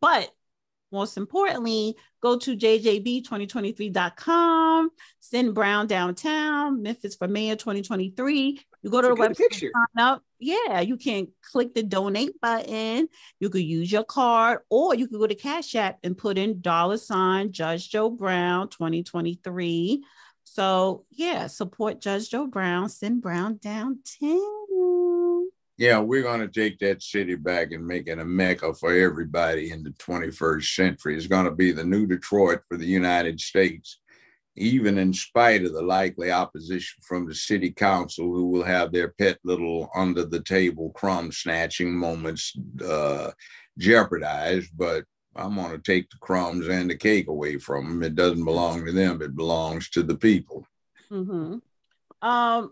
But most importantly, go to jjb2023.com, send Brown downtown, Memphis for Mayor 2023. You go to the website, sign up. Yeah, you can click the donate button. You could use your card, or you could go to Cash App and put in $ Judge Joe Brown 2023. So yeah, support Judge Joe Brown, send Brown downtown. Yeah, we're going to take that city back and make it a mecca for everybody in the 21st century. It's going to be the new Detroit for the United States, even in spite of the likely opposition from the city council, who will have their pet little under the table crumb snatching moments jeopardized. But I'm going to take the crumbs and the cake away from them. It doesn't belong to them. It belongs to the people. Mm-hmm.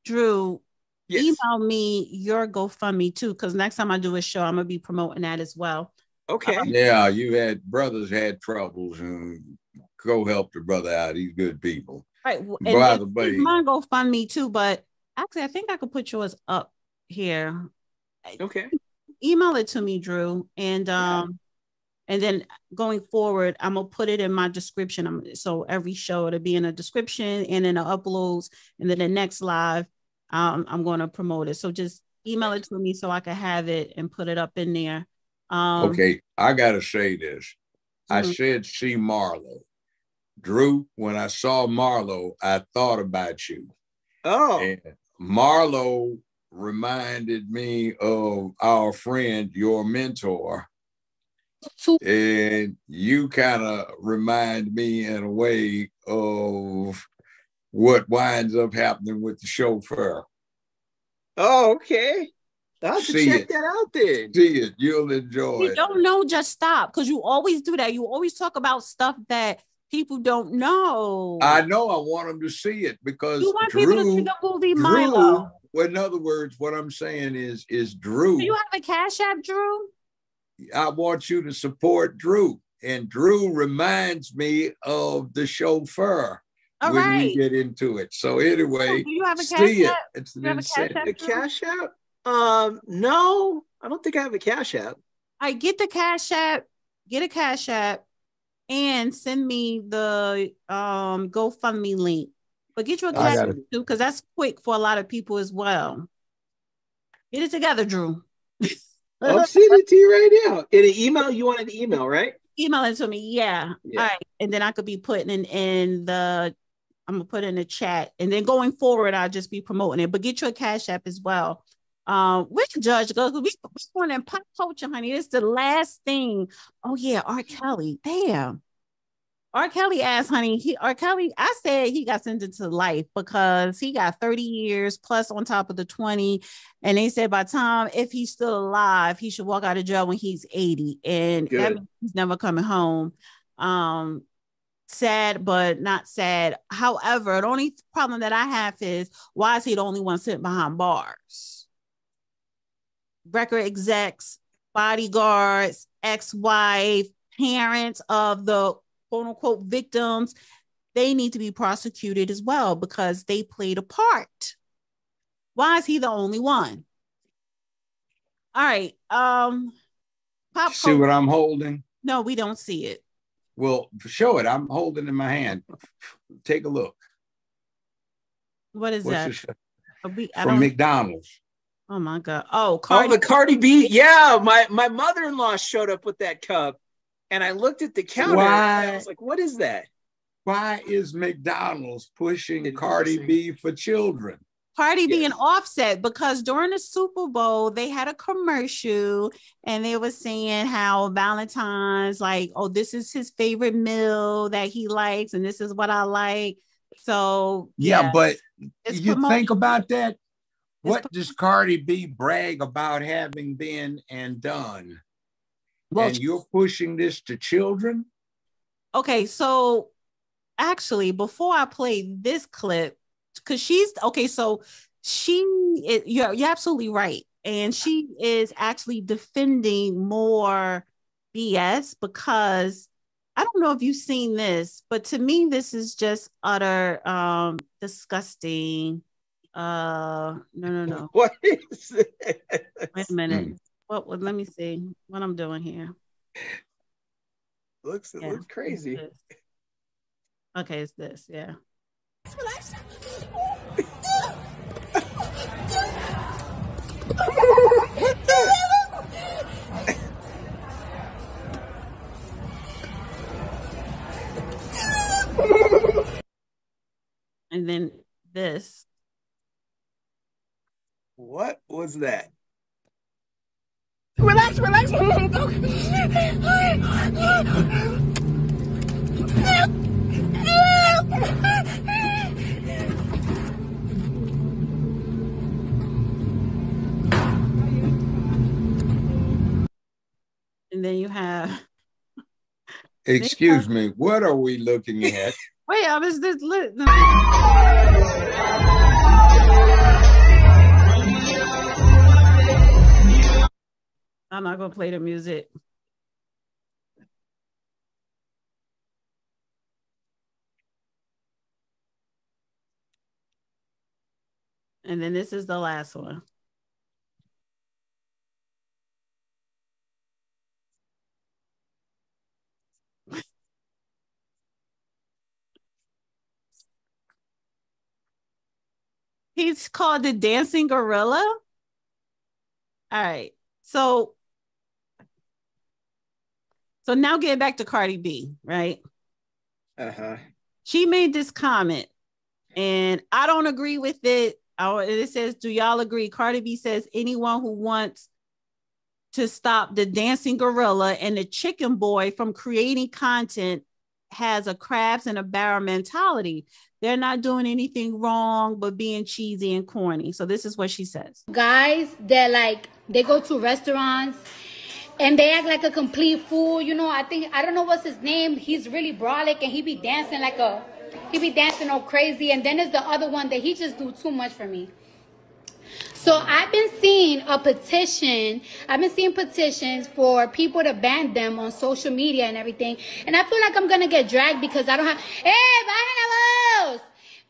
Drew, yes. Email me your GoFundMe too, because next time I do a show, I'm going to be promoting that as well. Okay. Yeah, brothers had troubles, and go help the brother out. He's good people. Right. By the way, mine GoFundMe too, but actually, I think I could put yours up here. Okay. Email it to me, Drew, and then going forward, I'm gonna put it in my description. So every show it'll be in a description and in the uploads, and then the next live, I'm going to promote it. So just email it to me so I can have it and put it up in there. Okay, I gotta say this. I said see Marlo. Drew, when I saw Marlo, I thought about you. Oh. And Marlo reminded me of our friend, your mentor. And you kind of remind me in a way of what winds up happening with the chauffeur. Oh, okay. I'll have to check that out then. See it. You'll enjoy it. You don't know, just stop. Because you always do that. You always talk about stuff that people don't know. I know. I want them to see it because you want people to see the movie Milo. Well, in other words, what I'm saying is Drew. Do you have a Cash App, Drew? I want you to support Drew. And Drew reminds me of the chauffeur when we get into it. So anyway, do you have a Cash App? It's do you have a Cash App? No, I don't think I have a Cash App. I get the Cash App, get a Cash App, and send me the GoFundMe link. But get your Cash App too, because that's quick for a lot of people as well. Get it together, Drew. I'll send it to you right now. In an email, you wanted the email, right? Email it to me, yeah. All right, and then I could be putting in the. I'm gonna put in the chat, and then going forward, I'll just be promoting it. But get your Cash App as well. Which Judge goes? We going in pop culture, honey. It's the last thing. Oh yeah, R. Kelly. Damn. R. Kelly asked, honey. R. Kelly. I said he got sentenced to life because he got 30 years plus on top of the 20, and they said by time if he's still alive, he should walk out of jail when he's 80, and that means he's never coming home. Sad, but not sad. However, the only problem that I have is why is he the only one sitting behind bars? Record execs, bodyguards, ex-wife, parents of the quote unquote victims, they need to be prosecuted as well because they played a part. Why is he the only one? All right. See what I'm holding? No, we don't see it. Well, show it. I'm holding in my hand. Take a look. What is that? From McDonald's. Oh my God. Oh, Cardi. Oh, the Cardi B. Yeah, my mother-in-law showed up with that cup, and I looked at the counter and I was like, what is that? Why is McDonald's pushing Cardi B for children? Cardi B and Offset, because during the Super Bowl, they had a commercial and they were saying how Valentine's, like, oh, this is his favorite meal that he likes, and this is what I like. So yeah, but you think about that. What does Cardi B brag about having been and done? Well, and you're pushing this to children? Okay, so actually, before I play this clip, because you're absolutely right. And she is actually defending more BS because I don't know if you've seen this, but to me, this is just utter disgusting. No. What is it? Wait a minute. Well, let me see what I'm doing here. Looks crazy. Okay, it's this, yeah. And then this. What was that? Relax, relax. And then you have. Excuse me, what are we looking at? Wait, I was just I'm not gonna play the music. And then this is the last one. He's called the Dancing Gorilla. All right. So now getting back to Cardi B, right? Uh-huh. She made this comment and I don't agree with it. It says, do y'all agree? Cardi B says anyone who wants to stop the dancing gorilla and the chicken boy from creating content has a crabs in a barrel mentality. They're not doing anything wrong but being cheesy and corny. So this is what she says. Guys that like they go to restaurants and they act like a complete fool. You know, I don't know what's his name. He's really brolic and he be dancing all crazy. And then there's the other one that he just do too much for me. So I've been seeing petitions for people to ban them on social media and everything. And I feel like I'm going to get dragged because I don't have,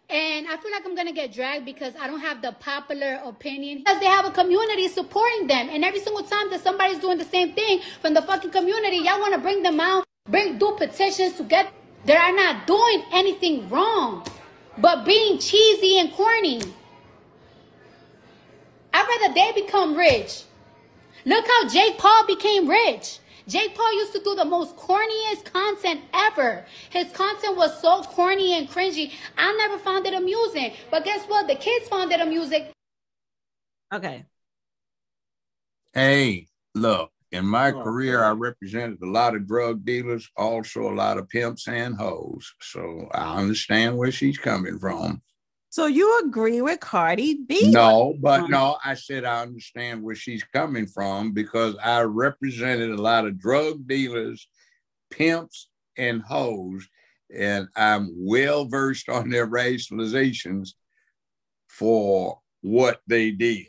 and I feel like I'm going to get dragged because I don't have the popular opinion. Because they have a community supporting them. And every single time that somebody's doing the same thing from the fucking community, y'all want to bring them out, do petitions to get, they are not doing anything wrong, but being cheesy and corny. I'd rather they become rich. Look how Jake Paul became rich. Jake Paul used to do the most corniest content ever. His content was so corny and cringy. I never found it amusing. But guess what? The kids found it amusing. Okay. Hey, look, in my career, I represented a lot of drug dealers, also a lot of pimps and hoes. So I understand where she's coming from. So you agree with Cardi B? No, I said I understand where she's coming from because I represented a lot of drug dealers, pimps, and hoes, and I'm well versed on their rationalizations for what they did.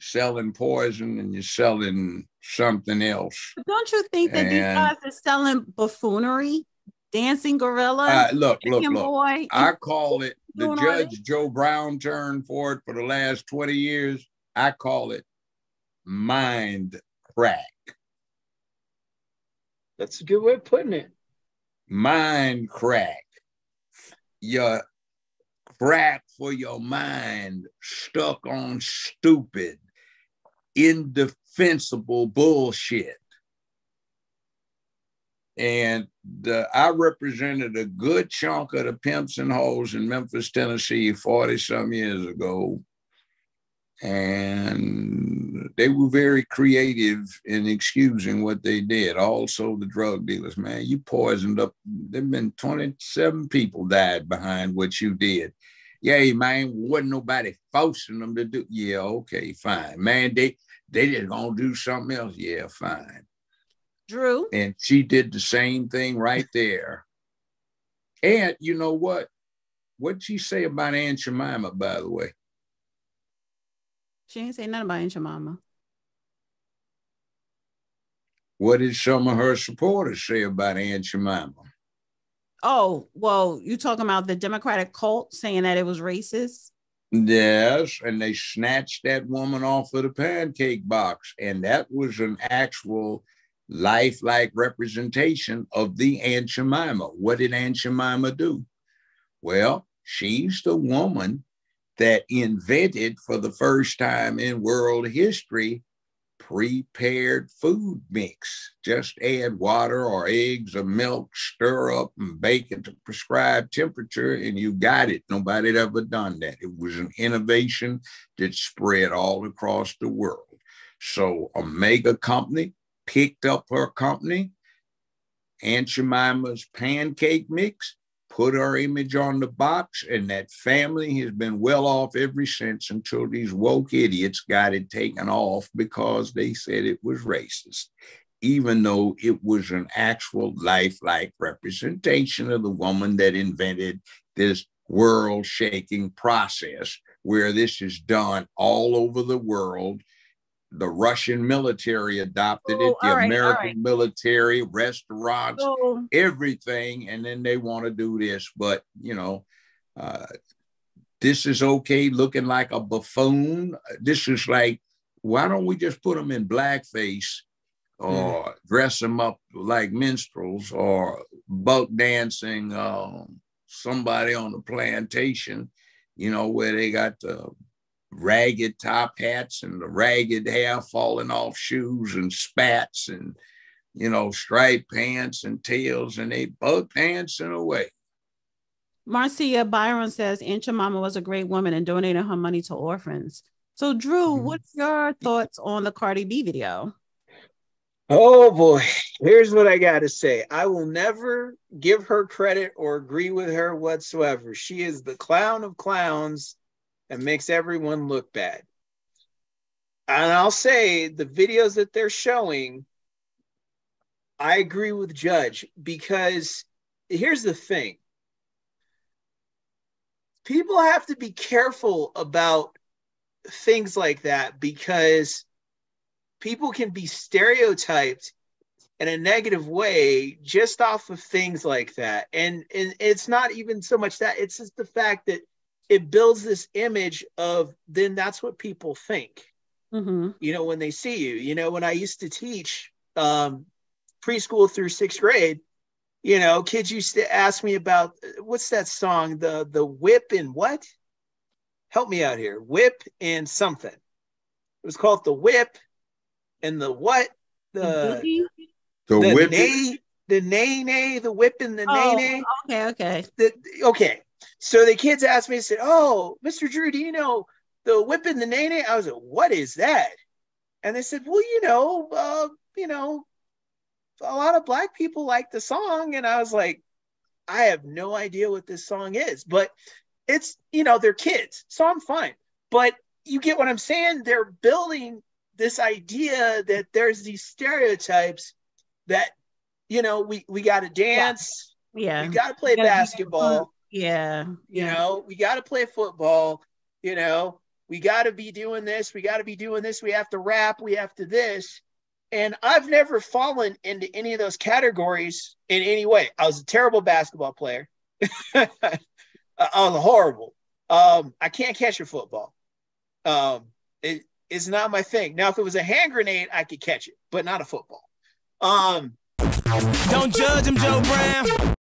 Selling poison and you're selling something else. But don't you think that these guys are selling buffoonery? Dancing gorilla? Look. Boy, I call it the Judge Joe Brown term for it for the last 20 years. I call it mind crack. That's a good way of putting it. Mind crack. Your crack for your mind stuck on stupid, indefensible bullshit. And I represented a good chunk of the pimps and hoes in Memphis, Tennessee 40-some years ago. And they were very creative in excusing what they did. Also, the drug dealers, man, you poisoned up. There have been 27 people died behind what you did. Yeah, man, wasn't nobody forcing them to do. Yeah, okay, fine. Man, they just gonna do something else. Yeah, fine. Drew. And she did the same thing right there. And you know what? What'd she say about Aunt Jemima, by the way? She ain't say nothing about Aunt Jemima. What did some of her supporters say about Aunt Jemima? Oh, well, you talking about the Democratic cult saying that it was racist? Yes, and they snatched that woman off of the pancake box, and that was an actual lifelike representation of the Aunt Jemima. What did Aunt Jemima do? Well, she's the woman that invented for the first time in world history prepared food mix. Just add water or eggs or milk, stir up and bake at the prescribed temperature, and you got it. Nobody had ever done that. It was an innovation that spread all across the world. So a mega company picked up her company, Aunt Jemima's pancake mix, put her image on the box, and that family has been well off ever since, until these woke idiots got it taken off because they said it was racist, even though it was an actual lifelike representation of the woman that invented this world-shaking process where this is done all over the world. The Russian military adopted it, the American military, restaurants, everything, and then they want to do this. But, you know, this is okay looking like a buffoon. This is like, why don't we just put them in blackface or dress them up like minstrels or buck dancing somebody on the plantation, you know, where they got the ragged top hats and the ragged hair falling off shoes and spats and, you know, striped pants and tails, and they buck dancing away. Marcia Byron says Aunt Jemima was a great woman and donated her money to orphans. So Drew, what's your thoughts on the Cardi B video? Oh boy, here's what I gotta say. I will never give her credit or agree with her whatsoever. She is the clown of clowns and makes everyone look bad. And I'll say the videos that they're showing, I agree with Judge, because here's the thing. People have to be careful about things like that, because people can be stereotyped in a negative way just off of things like that. And it's not even so much that, it's just the fact that it builds this image of, then that's what people think, you know, when they see you. You know, when I used to teach preschool through 6th grade, you know, kids used to ask me about, what's that song? The whip and what? Help me out here. Whip and something. It was called The Whip and the what? The whip. The nay, the whip and the nay. Okay. Okay. So the kids asked me, said, "Oh, Mr. Drew, do you know the whip and the nay?" I was like, "What is that?" And they said, "Well, you know, a lot of Black people like the song." And I was like, I have no idea what this song is, but it's, you know, they're kids, so I'm fine. But you get what I'm saying? They're building this idea that there's these stereotypes that, you know, we got to dance. Yeah. We got to play basketball. Yeah. You know, we got to play football. You know, we got to be doing this. We got to be doing this. We have to rap. We have to this. And I've never fallen into any of those categories in any way. I was a terrible basketball player. I was horrible. I can't catch a football. It's not my thing. Now, if it was a hand grenade, I could catch it, but not a football. Don't judge him, Joe Brown.